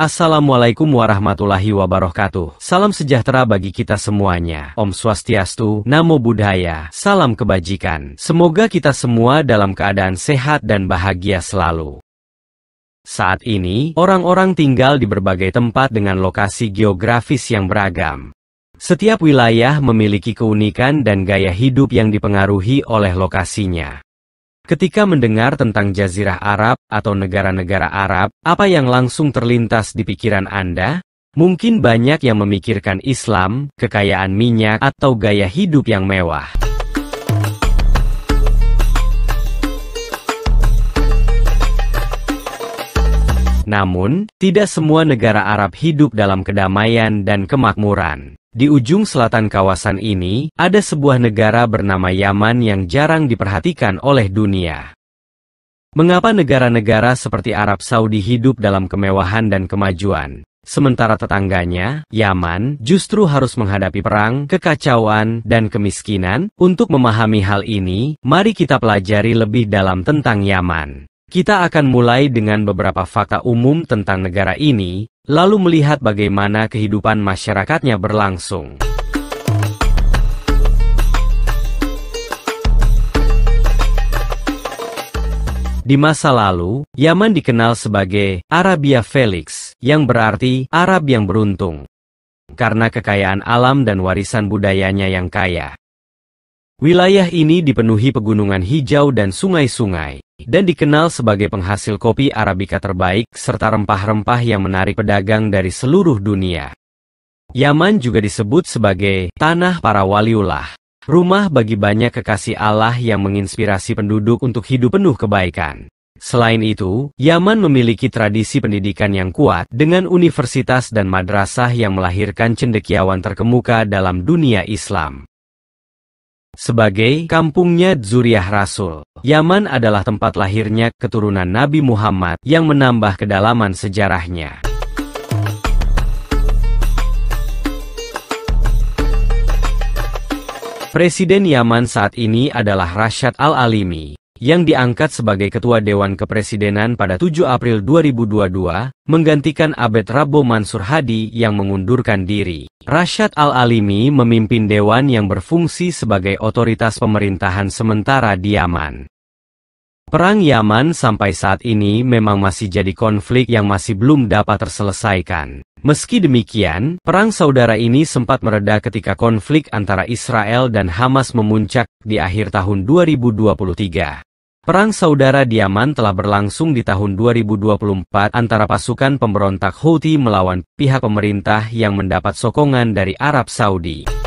Assalamualaikum warahmatullahi wabarakatuh. Salam sejahtera bagi kita semuanya. Om Swastiastu, Namo Buddhaya, salam kebajikan. Semoga kita semua dalam keadaan sehat dan bahagia selalu. Saat ini, orang-orang tinggal di berbagai tempat dengan lokasi geografis yang beragam. Setiap wilayah memiliki keunikan dan gaya hidup yang dipengaruhi oleh lokasinya. Ketika mendengar tentang Jazirah Arab atau negara-negara Arab, apa yang langsung terlintas di pikiran Anda? Mungkin banyak yang memikirkan Islam, kekayaan minyak, atau gaya hidup yang mewah. Namun, tidak semua negara Arab hidup dalam kedamaian dan kemakmuran. Di ujung selatan kawasan ini, ada sebuah negara bernama Yaman yang jarang diperhatikan oleh dunia. Mengapa negara-negara seperti Arab Saudi hidup dalam kemewahan dan kemajuan, sementara tetangganya, Yaman, justru harus menghadapi perang, kekacauan, dan kemiskinan? Untuk memahami hal ini, mari kita pelajari lebih dalam tentang Yaman. Kita akan mulai dengan beberapa fakta umum tentang negara ini, lalu melihat bagaimana kehidupan masyarakatnya berlangsung. Di masa lalu, Yaman dikenal sebagai Arabia Felix, yang berarti Arab yang beruntung, karena kekayaan alam dan warisan budayanya yang kaya. Wilayah ini dipenuhi pegunungan hijau dan sungai-sungai, dan dikenal sebagai penghasil kopi Arabica terbaik serta rempah-rempah yang menarik pedagang dari seluruh dunia. Yaman juga disebut sebagai tanah para waliullah, rumah bagi banyak kekasih Allah yang menginspirasi penduduk untuk hidup penuh kebaikan. Selain itu, Yaman memiliki tradisi pendidikan yang kuat dengan universitas dan madrasah yang melahirkan cendekiawan terkemuka dalam dunia Islam. Sebagai kampungnya Dzurriyyah Rasul, Yaman adalah tempat lahirnya keturunan Nabi Muhammad yang menambah kedalaman sejarahnya. Presiden Yaman saat ini adalah Rashad Al-Alimi, yang diangkat sebagai Ketua Dewan Kepresidenan pada 7 April 2022, menggantikan Abed Rabbo Mansur Hadi yang mengundurkan diri. Rashad Al-Alimi memimpin dewan yang berfungsi sebagai otoritas pemerintahan sementara di Yaman. Perang Yaman sampai saat ini memang masih jadi konflik yang masih belum dapat terselesaikan. Meski demikian, perang saudara ini sempat mereda ketika konflik antara Israel dan Hamas memuncak di akhir tahun 2023. Perang saudara di Yaman telah berlangsung di tahun 2024 antara pasukan pemberontak Houthi melawan pihak pemerintah yang mendapat sokongan dari Arab Saudi.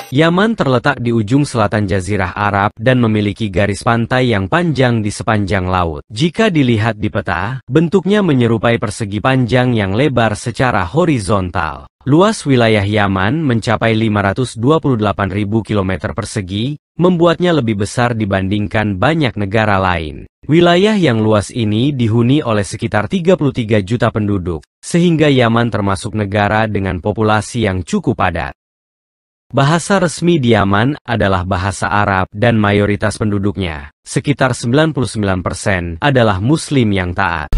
Yaman terletak di ujung selatan Jazirah Arab dan memiliki garis pantai yang panjang di sepanjang laut. Jika dilihat di peta, bentuknya menyerupai persegi panjang yang lebar secara horizontal. Luas wilayah Yaman mencapai 528.000 km persegi, membuatnya lebih besar dibandingkan banyak negara lain. Wilayah yang luas ini dihuni oleh sekitar 33 juta penduduk, sehingga Yaman termasuk negara dengan populasi yang cukup padat. Bahasa resmi di Yaman adalah bahasa Arab dan mayoritas penduduknya, sekitar 99%, adalah Muslim yang taat.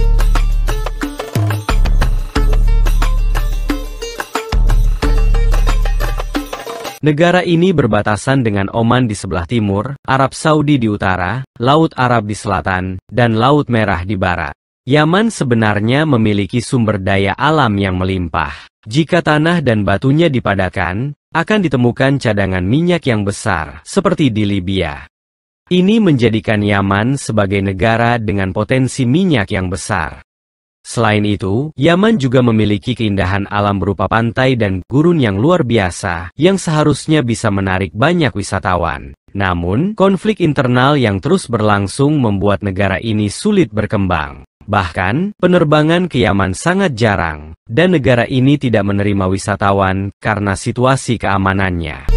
Negara ini berbatasan dengan Oman di sebelah timur, Arab Saudi di utara, Laut Arab di selatan, dan Laut Merah di barat. Yaman sebenarnya memiliki sumber daya alam yang melimpah. Jika tanah dan batunya dipadatkan, akan ditemukan cadangan minyak yang besar, seperti di Libya. Ini menjadikan Yaman sebagai negara dengan potensi minyak yang besar. Selain itu, Yaman juga memiliki keindahan alam berupa pantai dan gurun yang luar biasa, yang seharusnya bisa menarik banyak wisatawan. Namun, konflik internal yang terus berlangsung membuat negara ini sulit berkembang. Bahkan, penerbangan ke Yaman sangat jarang, dan negara ini tidak menerima wisatawan karena situasi keamanannya.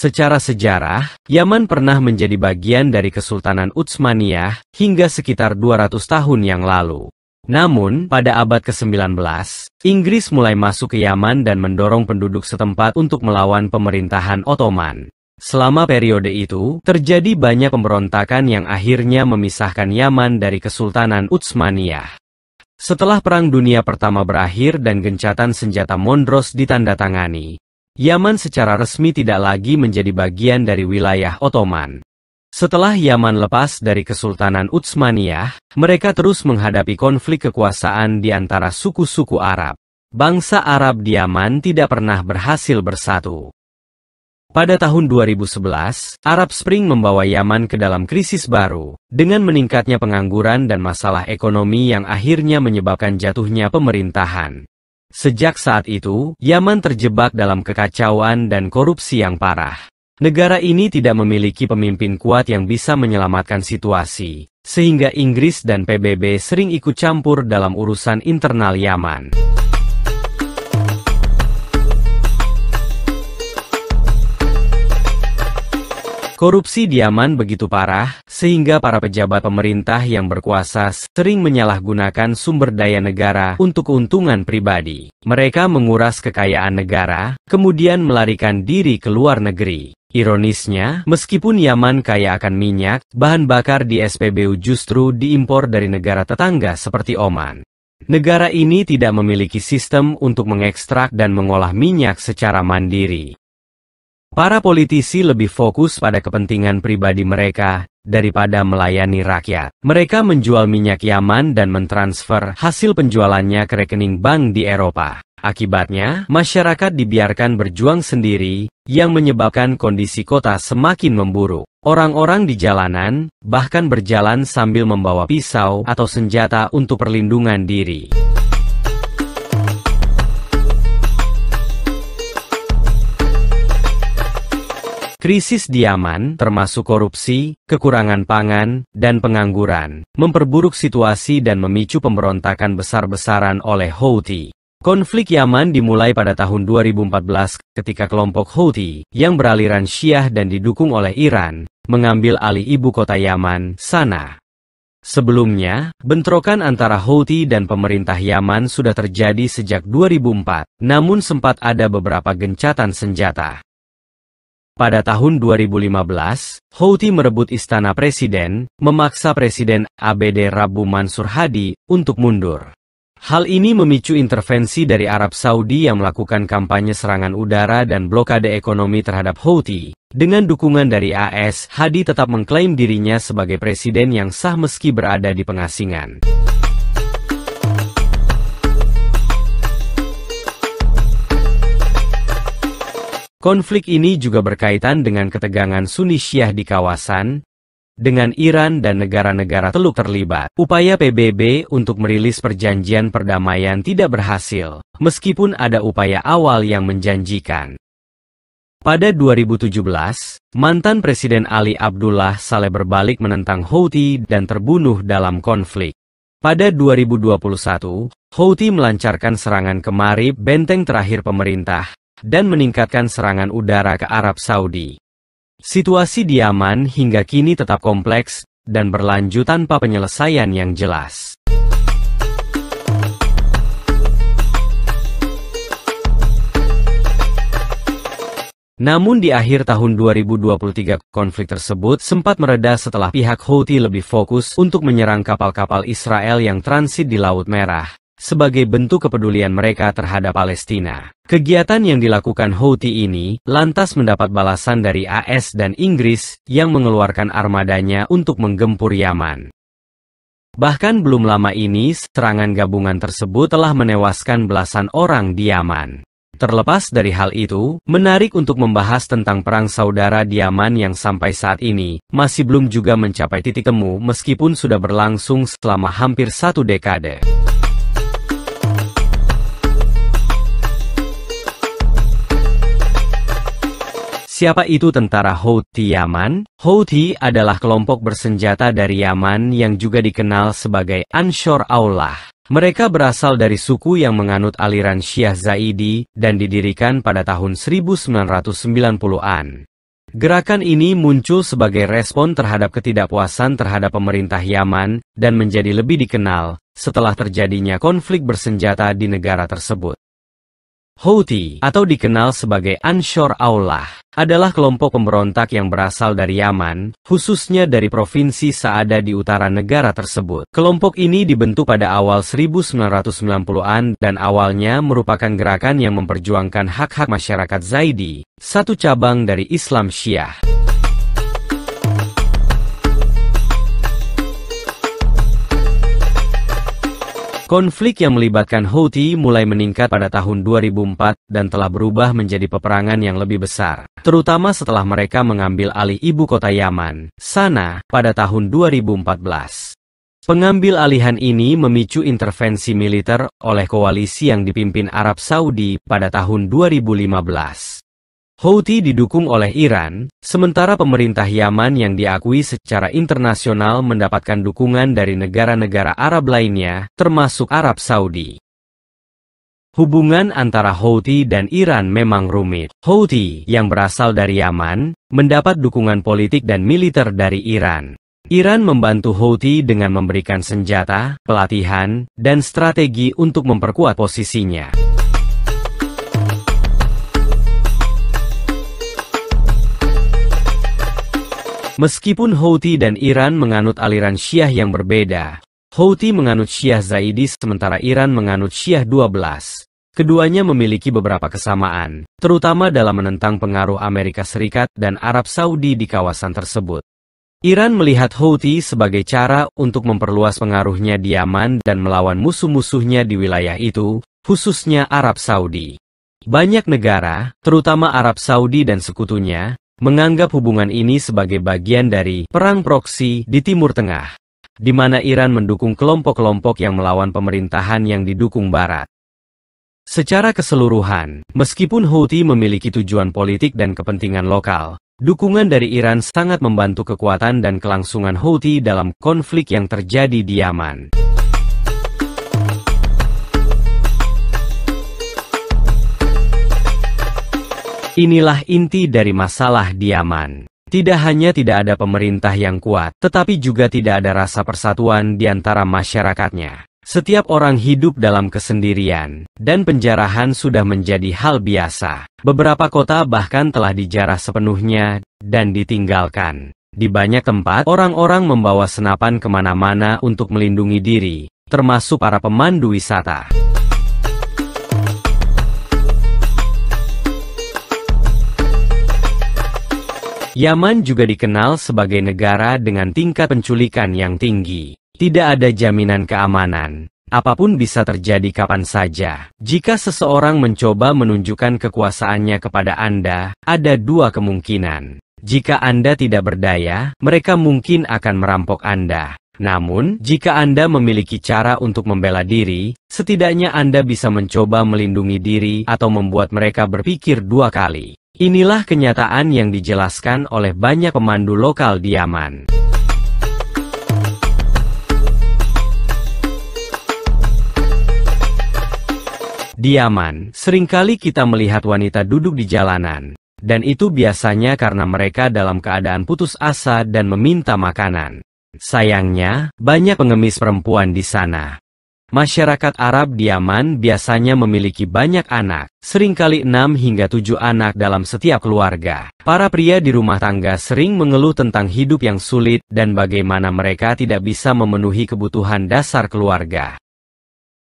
Secara sejarah, Yaman pernah menjadi bagian dari Kesultanan Utsmaniyah hingga sekitar 200 tahun yang lalu. Namun, pada abad ke-19, Inggris mulai masuk ke Yaman dan mendorong penduduk setempat untuk melawan pemerintahan Ottoman. Selama periode itu, terjadi banyak pemberontakan yang akhirnya memisahkan Yaman dari Kesultanan Utsmaniyah. Setelah Perang Dunia Pertama berakhir dan gencatan senjata Mondros ditandatangani, Yaman secara resmi tidak lagi menjadi bagian dari wilayah Ottoman. Setelah Yaman lepas dari Kesultanan Utsmaniyah, mereka terus menghadapi konflik kekuasaan di antara suku-suku Arab. Bangsa Arab di Yaman tidak pernah berhasil bersatu. Pada tahun 2011, Arab Spring membawa Yaman ke dalam krisis baru, dengan meningkatnya pengangguran dan masalah ekonomi yang akhirnya menyebabkan jatuhnya pemerintahan. Sejak saat itu, Yaman terjebak dalam kekacauan dan korupsi yang parah. Negara ini tidak memiliki pemimpin kuat yang bisa menyelamatkan situasi, sehingga Inggris dan PBB sering ikut campur dalam urusan internal Yaman. Korupsi di Yaman begitu parah, sehingga para pejabat pemerintah yang berkuasa sering menyalahgunakan sumber daya negara untuk keuntungan pribadi. Mereka menguras kekayaan negara, kemudian melarikan diri ke luar negeri. Ironisnya, meskipun Yaman kaya akan minyak, bahan bakar di SPBU justru diimpor dari negara tetangga seperti Oman. Negara ini tidak memiliki sistem untuk mengekstrak dan mengolah minyak secara mandiri. Para politisi lebih fokus pada kepentingan pribadi mereka daripada melayani rakyat. Mereka menjual minyak Yaman dan mentransfer hasil penjualannya ke rekening bank di Eropa. Akibatnya, masyarakat dibiarkan berjuang sendiri, yang menyebabkan kondisi kota semakin memburuk. Orang-orang di jalanan bahkan berjalan sambil membawa pisau atau senjata untuk perlindungan diri. Krisis di Yaman, termasuk korupsi, kekurangan pangan, dan pengangguran, memperburuk situasi dan memicu pemberontakan besar-besaran oleh Houthi. Konflik Yaman dimulai pada tahun 2014 ketika kelompok Houthi, yang beraliran Syiah dan didukung oleh Iran, mengambil alih ibu kota Yaman, Sanaa. Sebelumnya, bentrokan antara Houthi dan pemerintah Yaman sudah terjadi sejak 2004, namun sempat ada beberapa gencatan senjata. Pada tahun 2015, Houthi merebut istana presiden, memaksa Presiden ABD Rabbu Mansur Hadi untuk mundur. Hal ini memicu intervensi dari Arab Saudi yang melakukan kampanye serangan udara dan blokade ekonomi terhadap Houthi. Dengan dukungan dari AS, Hadi tetap mengklaim dirinya sebagai presiden yang sah meski berada di pengasingan. Konflik ini juga berkaitan dengan ketegangan Sunni Syiah di kawasan, dengan Iran dan negara-negara Teluk terlibat. Upaya PBB untuk merilis perjanjian perdamaian tidak berhasil, meskipun ada upaya awal yang menjanjikan. Pada 2017, mantan Presiden Ali Abdullah Saleh berbalik menentang Houthi dan terbunuh dalam konflik. Pada 2021, Houthi melancarkan serangan ke Marib, benteng terakhir pemerintah, dan meningkatkan serangan udara ke Arab Saudi. Situasi di Yaman hingga kini tetap kompleks dan berlanjut tanpa penyelesaian yang jelas. Namun di akhir tahun 2023, konflik tersebut sempat mereda setelah pihak Houthi lebih fokus untuk menyerang kapal-kapal Israel yang transit di Laut Merah, sebagai bentuk kepedulian mereka terhadap Palestina. Kegiatan yang dilakukan Houthi ini lantas mendapat balasan dari AS dan Inggris yang mengeluarkan armadanya untuk menggempur Yaman. Bahkan belum lama ini, serangan gabungan tersebut telah menewaskan belasan orang di Yaman. Terlepas dari hal itu, menarik untuk membahas tentang perang saudara di Yaman yang sampai saat ini masih belum juga mencapai titik temu meskipun sudah berlangsung selama hampir 1 dekade. Siapa itu tentara Houthi Yaman? Houthi adalah kelompok bersenjata dari Yaman yang juga dikenal sebagai Ansar Allah. Mereka berasal dari suku yang menganut aliran Syiah Zaidi dan didirikan pada tahun 1990-an. Gerakan ini muncul sebagai respon terhadap ketidakpuasan terhadap pemerintah Yaman dan menjadi lebih dikenal setelah terjadinya konflik bersenjata di negara tersebut. Houthi, atau dikenal sebagai Ansar Allah, adalah kelompok pemberontak yang berasal dari Yaman, khususnya dari provinsi Saada di utara negara tersebut. Kelompok ini dibentuk pada awal 1990-an dan awalnya merupakan gerakan yang memperjuangkan hak-hak masyarakat Zaidi, satu cabang dari Islam Syiah. Konflik yang melibatkan Houthi mulai meningkat pada tahun 2004 dan telah berubah menjadi peperangan yang lebih besar, terutama setelah mereka mengambil alih ibu kota Yaman, Sanaa, pada tahun 2014. Pengambil alihan ini memicu intervensi militer oleh koalisi yang dipimpin Arab Saudi pada tahun 2015. Houthi didukung oleh Iran, sementara pemerintah Yaman yang diakui secara internasional mendapatkan dukungan dari negara-negara Arab lainnya, termasuk Arab Saudi. Hubungan antara Houthi dan Iran memang rumit. Houthi, yang berasal dari Yaman, mendapat dukungan politik dan militer dari Iran. Iran membantu Houthi dengan memberikan senjata, pelatihan, dan strategi untuk memperkuat posisinya. Meskipun Houthi dan Iran menganut aliran Syiah yang berbeda, Houthi menganut Syiah Zaidi sementara Iran menganut Syiah 12. Keduanya memiliki beberapa kesamaan, terutama dalam menentang pengaruh Amerika Serikat dan Arab Saudi di kawasan tersebut. Iran melihat Houthi sebagai cara untuk memperluas pengaruhnya di Yaman dan melawan musuh-musuhnya di wilayah itu, khususnya Arab Saudi. Banyak negara, terutama Arab Saudi dan sekutunya, menganggap hubungan ini sebagai bagian dari perang proksi di Timur Tengah, di mana Iran mendukung kelompok-kelompok yang melawan pemerintahan yang didukung Barat. Secara keseluruhan, meskipun Houthi memiliki tujuan politik dan kepentingan lokal, dukungan dari Iran sangat membantu kekuatan dan kelangsungan Houthi dalam konflik yang terjadi di Yaman. Inilah inti dari masalah di Yaman. Tidak hanya tidak ada pemerintah yang kuat, tetapi juga tidak ada rasa persatuan di antara masyarakatnya. Setiap orang hidup dalam kesendirian, dan penjarahan sudah menjadi hal biasa. Beberapa kota bahkan telah dijarah sepenuhnya, dan ditinggalkan. Di banyak tempat, orang-orang membawa senapan kemana-mana untuk melindungi diri, termasuk para pemandu wisata. Yaman juga dikenal sebagai negara dengan tingkat penculikan yang tinggi. Tidak ada jaminan keamanan. Apapun bisa terjadi kapan saja. Jika seseorang mencoba menunjukkan kekuasaannya kepada Anda, ada dua kemungkinan. Jika Anda tidak berdaya, mereka mungkin akan merampok Anda. Namun, jika Anda memiliki cara untuk membela diri, setidaknya Anda bisa mencoba melindungi diri atau membuat mereka berpikir dua kali. Inilah kenyataan yang dijelaskan oleh banyak pemandu lokal di Yaman. Di Yaman, seringkali kita melihat wanita duduk di jalanan, dan itu biasanya karena mereka dalam keadaan putus asa dan meminta makanan. Sayangnya, banyak pengemis perempuan di sana. Masyarakat Arab di Yaman biasanya memiliki banyak anak, seringkali 6 hingga 7 anak dalam setiap keluarga. Para pria di rumah tangga sering mengeluh tentang hidup yang sulit dan bagaimana mereka tidak bisa memenuhi kebutuhan dasar keluarga.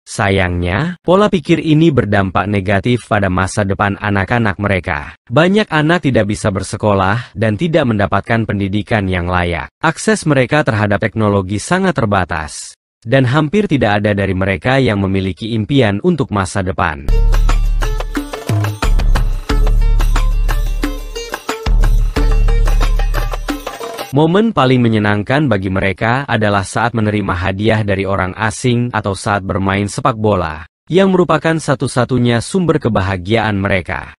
Sayangnya, pola pikir ini berdampak negatif pada masa depan anak-anak mereka. Banyak anak tidak bisa bersekolah dan tidak mendapatkan pendidikan yang layak. Akses mereka terhadap teknologi sangat terbatas. Dan hampir tidak ada dari mereka yang memiliki impian untuk masa depan. Momen paling menyenangkan bagi mereka adalah saat menerima hadiah dari orang asing atau saat bermain sepak bola, yang merupakan satu-satunya sumber kebahagiaan mereka.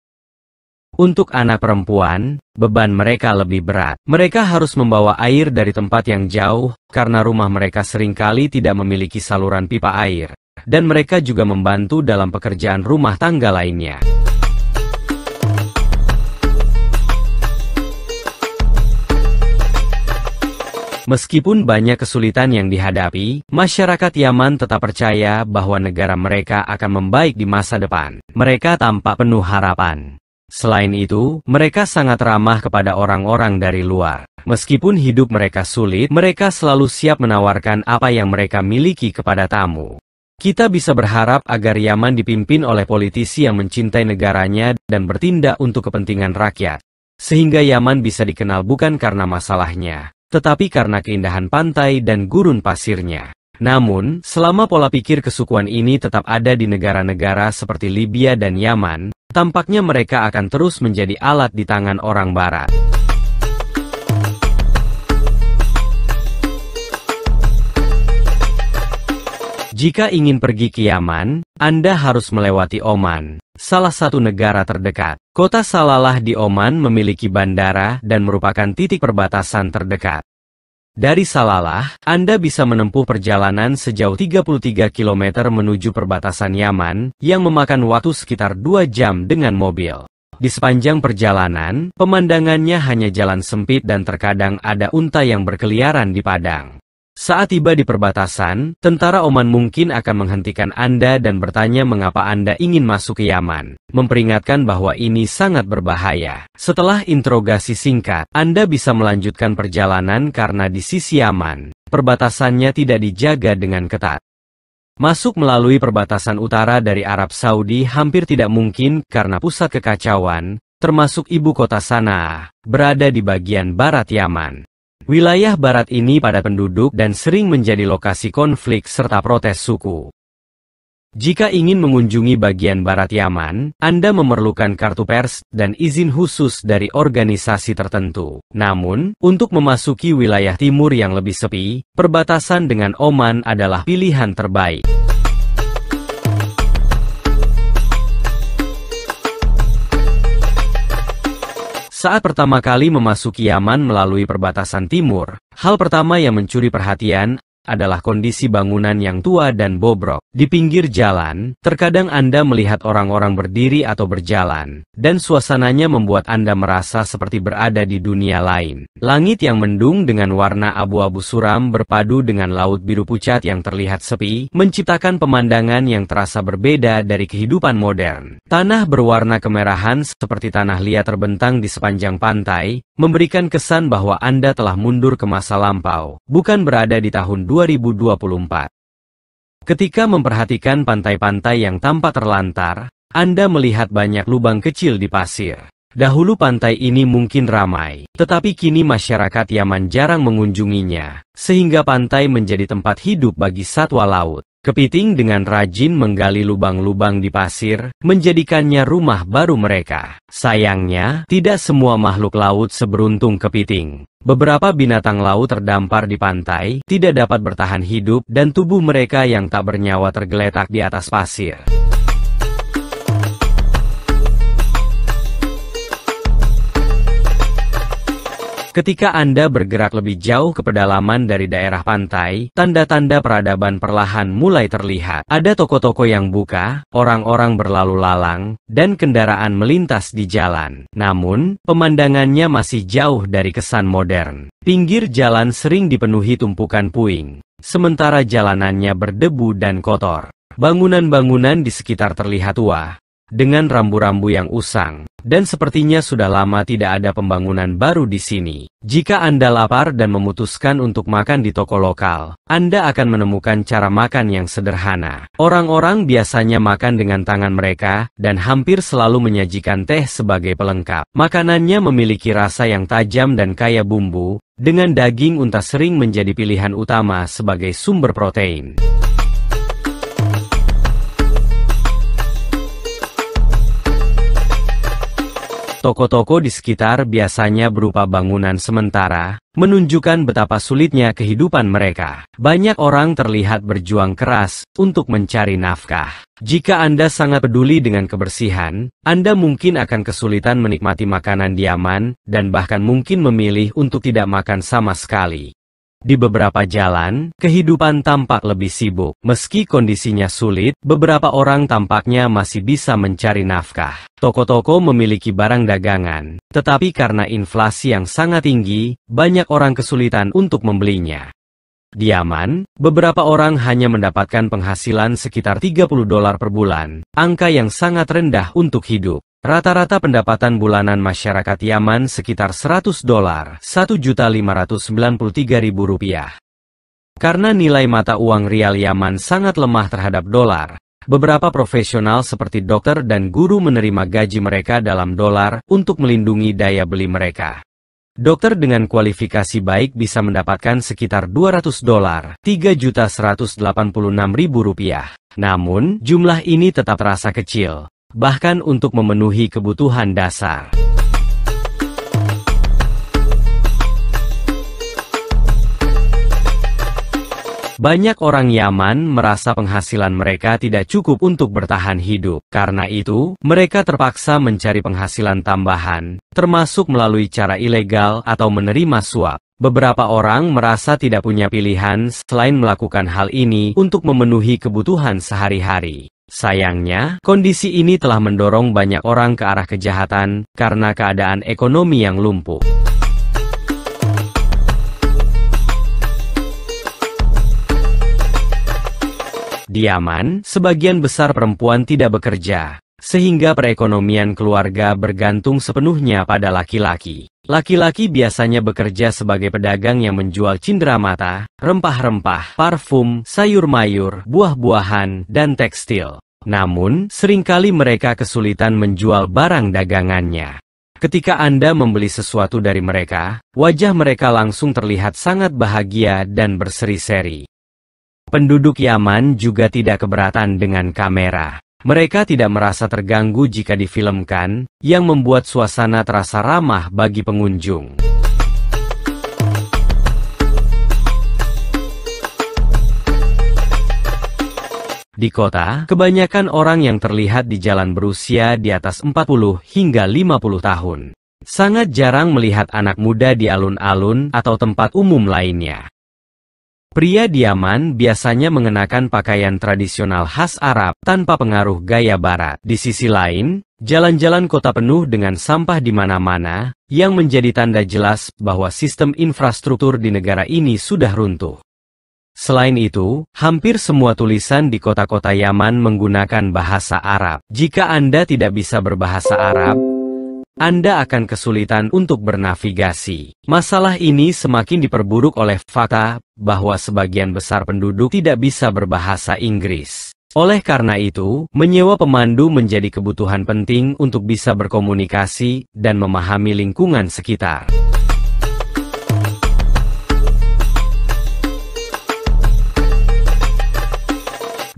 Untuk anak perempuan, beban mereka lebih berat. Mereka harus membawa air dari tempat yang jauh, karena rumah mereka seringkali tidak memiliki saluran pipa air. Dan mereka juga membantu dalam pekerjaan rumah tangga lainnya. Meskipun banyak kesulitan yang dihadapi, masyarakat Yaman tetap percaya bahwa negara mereka akan membaik di masa depan. Mereka tampak penuh harapan. Selain itu, mereka sangat ramah kepada orang-orang dari luar. Meskipun hidup mereka sulit, mereka selalu siap menawarkan apa yang mereka miliki kepada tamu. Kita bisa berharap agar Yaman dipimpin oleh politisi yang mencintai negaranya dan bertindak untuk kepentingan rakyat. Sehingga Yaman bisa dikenal bukan karena masalahnya, tetapi karena keindahan pantai dan gurun pasirnya. Namun, selama pola pikir kesukuan ini tetap ada di negara-negara seperti Libya dan Yaman, tampaknya mereka akan terus menjadi alat di tangan orang Barat. Jika ingin pergi ke Yaman, Anda harus melewati Oman, salah satu negara terdekat. Kota Salalah di Oman memiliki bandara dan merupakan titik perbatasan terdekat. Dari Salalah, Anda bisa menempuh perjalanan sejauh 33 km menuju perbatasan Yaman, yang memakan waktu sekitar 2 jam dengan mobil. Di sepanjang perjalanan, pemandangannya hanya jalan sempit dan terkadang ada unta yang berkeliaran di padang. Saat tiba di perbatasan, tentara Oman mungkin akan menghentikan Anda dan bertanya mengapa Anda ingin masuk ke Yaman, memperingatkan bahwa ini sangat berbahaya. Setelah interogasi singkat, Anda bisa melanjutkan perjalanan karena di sisi Yaman, perbatasannya tidak dijaga dengan ketat. Masuk melalui perbatasan utara dari Arab Saudi hampir tidak mungkin karena pusat kekacauan, termasuk ibu kota Sanaa, berada di bagian barat Yaman. Wilayah barat ini padat penduduk dan sering menjadi lokasi konflik serta protes suku. Jika ingin mengunjungi bagian barat Yaman, Anda memerlukan kartu pers dan izin khusus dari organisasi tertentu. Namun, untuk memasuki wilayah timur yang lebih sepi, perbatasan dengan Oman adalah pilihan terbaik. Saat pertama kali memasuki Yaman melalui perbatasan timur, hal pertama yang mencuri perhatian adalah kondisi bangunan yang tua dan bobrok. Di pinggir jalan, terkadang Anda melihat orang-orang berdiri atau berjalan, dan suasananya membuat Anda merasa seperti berada di dunia lain. Langit yang mendung dengan warna abu-abu suram berpadu dengan laut biru pucat yang terlihat sepi, menciptakan pemandangan yang terasa berbeda dari kehidupan modern. Tanah berwarna kemerahan seperti tanah liat terbentang di sepanjang pantai, memberikan kesan bahwa Anda telah mundur ke masa lampau, bukan berada di tahun 2024. Ketika memperhatikan pantai-pantai yang tampak terlantar, Anda melihat banyak lubang kecil di pasir. Dahulu pantai ini mungkin ramai, tetapi kini masyarakat Yaman jarang mengunjunginya, sehingga pantai menjadi tempat hidup bagi satwa laut. Kepiting dengan rajin menggali lubang-lubang di pasir, menjadikannya rumah baru mereka. Sayangnya, tidak semua makhluk laut seberuntung kepiting. Beberapa binatang laut terdampar di pantai, tidak dapat bertahan hidup, dan tubuh mereka yang tak bernyawa tergeletak di atas pasir. Ketika Anda bergerak lebih jauh ke pedalaman dari daerah pantai, tanda-tanda peradaban perlahan mulai terlihat. Ada toko-toko yang buka, orang-orang berlalu lalang, dan kendaraan melintas di jalan. Namun, pemandangannya masih jauh dari kesan modern. Pinggir jalan sering dipenuhi tumpukan puing, sementara jalanannya berdebu dan kotor. Bangunan-bangunan di sekitar terlihat tua, dengan rambu-rambu yang usang, dan sepertinya sudah lama tidak ada pembangunan baru di sini. Jika Anda lapar dan memutuskan untuk makan di toko lokal, Anda akan menemukan cara makan yang sederhana. Orang-orang biasanya makan dengan tangan mereka, dan hampir selalu menyajikan teh sebagai pelengkap. Makanannya memiliki rasa yang tajam dan kaya bumbu, dengan daging unta sering menjadi pilihan utama sebagai sumber protein. Toko-toko di sekitar biasanya berupa bangunan sementara, menunjukkan betapa sulitnya kehidupan mereka. Banyak orang terlihat berjuang keras untuk mencari nafkah. Jika Anda sangat peduli dengan kebersihan, Anda mungkin akan kesulitan menikmati makanan di Yaman, dan bahkan mungkin memilih untuk tidak makan sama sekali. Di beberapa jalan, kehidupan tampak lebih sibuk. Meski kondisinya sulit, beberapa orang tampaknya masih bisa mencari nafkah. Toko-toko memiliki barang dagangan, tetapi karena inflasi yang sangat tinggi, banyak orang kesulitan untuk membelinya. Di Yaman, beberapa orang hanya mendapatkan penghasilan sekitar $30 per bulan, angka yang sangat rendah untuk hidup. Rata-rata pendapatan bulanan masyarakat Yaman sekitar $100, $1.593.000. Karena nilai mata uang rial Yaman sangat lemah terhadap dolar, beberapa profesional seperti dokter dan guru menerima gaji mereka dalam dolar untuk melindungi daya beli mereka. Dokter dengan kualifikasi baik bisa mendapatkan sekitar $200, $3.186.000. Namun, jumlah ini tetap terasa kecil, bahkan untuk memenuhi kebutuhan dasar. Banyak orang Yaman merasa penghasilan mereka tidak cukup untuk bertahan hidup. Karena itu, mereka terpaksa mencari penghasilan tambahan, termasuk melalui cara ilegal atau menerima suap. Beberapa orang merasa tidak punya pilihan selain melakukan hal ini untuk memenuhi kebutuhan sehari-hari. Sayangnya, kondisi ini telah mendorong banyak orang ke arah kejahatan karena keadaan ekonomi yang lumpuh. Di Yaman, sebagian besar perempuan tidak bekerja, sehingga perekonomian keluarga bergantung sepenuhnya pada laki-laki. Laki-laki biasanya bekerja sebagai pedagang yang menjual cenderamata, rempah-rempah, parfum, sayur mayur, buah-buahan, dan tekstil. Namun, seringkali mereka kesulitan menjual barang dagangannya. Ketika Anda membeli sesuatu dari mereka, wajah mereka langsung terlihat sangat bahagia dan berseri-seri. Penduduk Yaman juga tidak keberatan dengan kamera. Mereka tidak merasa terganggu jika difilmkan, yang membuat suasana terasa ramah bagi pengunjung. Di kota, kebanyakan orang yang terlihat di jalan berusia di atas 40 hingga 50 tahun. Sangat jarang melihat anak muda di alun-alun atau tempat umum lainnya. Pria di Yaman biasanya mengenakan pakaian tradisional khas Arab tanpa pengaruh gaya Barat. Di sisi lain, jalan-jalan kota penuh dengan sampah di mana-mana, yang menjadi tanda jelas bahwa sistem infrastruktur di negara ini sudah runtuh. Selain itu, hampir semua tulisan di kota-kota Yaman menggunakan bahasa Arab. Jika Anda tidak bisa berbahasa Arab, Anda akan kesulitan untuk bernavigasi. Masalah ini semakin diperburuk oleh fakta bahwa sebagian besar penduduk tidak bisa berbahasa Inggris. Oleh karena itu, menyewa pemandu menjadi kebutuhan penting untuk bisa berkomunikasi dan memahami lingkungan sekitar.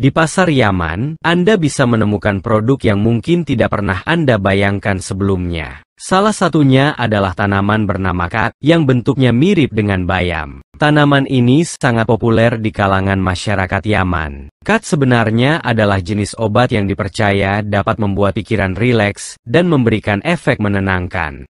Di pasar Yaman, Anda bisa menemukan produk yang mungkin tidak pernah Anda bayangkan sebelumnya. Salah satunya adalah tanaman bernama khat, yang bentuknya mirip dengan bayam. Tanaman ini sangat populer di kalangan masyarakat Yaman. Khat sebenarnya adalah jenis obat yang dipercaya dapat membuat pikiran rileks dan memberikan efek menenangkan.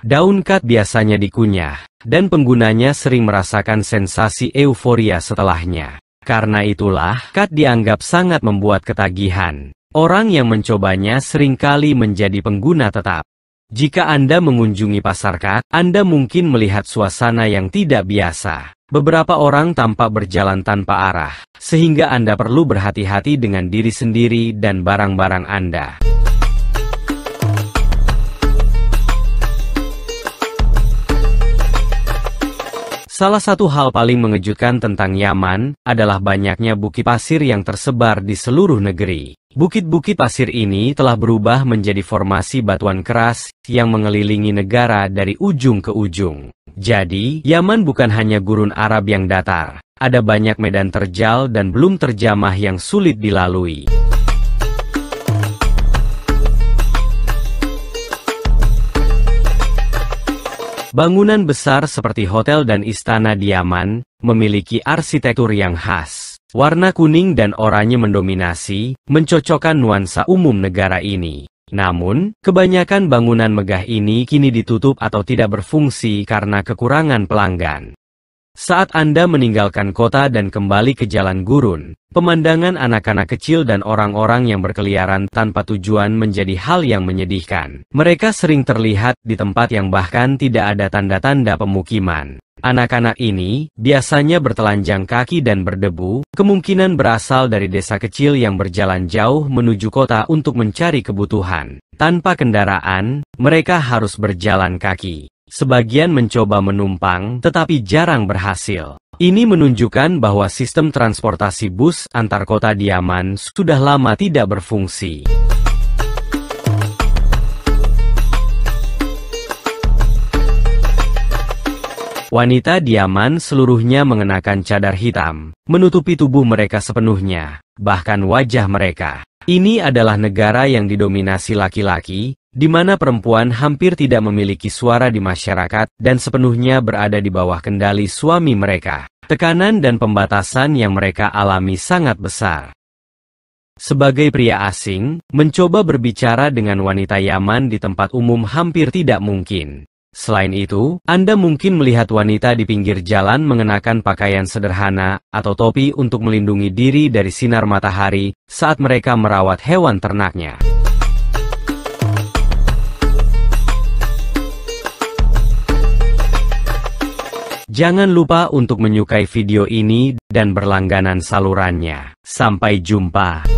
Daun khat biasanya dikunyah, dan penggunanya sering merasakan sensasi euforia setelahnya. Karena itulah, khat dianggap sangat membuat ketagihan. Orang yang mencobanya seringkali menjadi pengguna tetap. Jika Anda mengunjungi pasar khat, Anda mungkin melihat suasana yang tidak biasa. Beberapa orang tampak berjalan tanpa arah, sehingga Anda perlu berhati-hati dengan diri sendiri dan barang-barang Anda. Salah satu hal paling mengejutkan tentang Yaman adalah banyaknya bukit pasir yang tersebar di seluruh negeri. Bukit-bukit pasir ini telah berubah menjadi formasi batuan keras yang mengelilingi negara dari ujung ke ujung. Jadi, Yaman bukan hanya gurun Arab yang datar, ada banyak medan terjal dan belum terjamah yang sulit dilalui. Bangunan besar seperti hotel dan istana di Yaman memiliki arsitektur yang khas. Warna kuning dan oranye mendominasi, mencocokkan nuansa umum negara ini. Namun, kebanyakan bangunan megah ini kini ditutup atau tidak berfungsi karena kekurangan pelanggan. Saat Anda meninggalkan kota dan kembali ke jalan gurun, pemandangan anak-anak kecil dan orang-orang yang berkeliaran tanpa tujuan menjadi hal yang menyedihkan. Mereka sering terlihat di tempat yang bahkan tidak ada tanda-tanda pemukiman. Anak-anak ini biasanya bertelanjang kaki dan berdebu, kemungkinan berasal dari desa kecil yang berjalan jauh menuju kota untuk mencari kebutuhan. Tanpa kendaraan, mereka harus berjalan kaki. Sebagian mencoba menumpang, tetapi jarang berhasil. Ini menunjukkan bahwa sistem transportasi bus antar kota di Yaman sudah lama tidak berfungsi. Wanita di Yaman seluruhnya mengenakan cadar hitam, menutupi tubuh mereka sepenuhnya, bahkan wajah mereka. Ini adalah negara yang didominasi laki-laki, di mana perempuan hampir tidak memiliki suara di masyarakat dan sepenuhnya berada di bawah kendali suami mereka. Tekanan dan pembatasan yang mereka alami sangat besar. Sebagai pria asing, mencoba berbicara dengan wanita Yaman di tempat umum hampir tidak mungkin. Selain itu, Anda mungkin melihat wanita di pinggir jalan mengenakan pakaian sederhana atau topi untuk melindungi diri dari sinar matahari saat mereka merawat hewan ternaknya. Jangan lupa untuk menyukai video ini dan berlangganan salurannya. Sampai jumpa.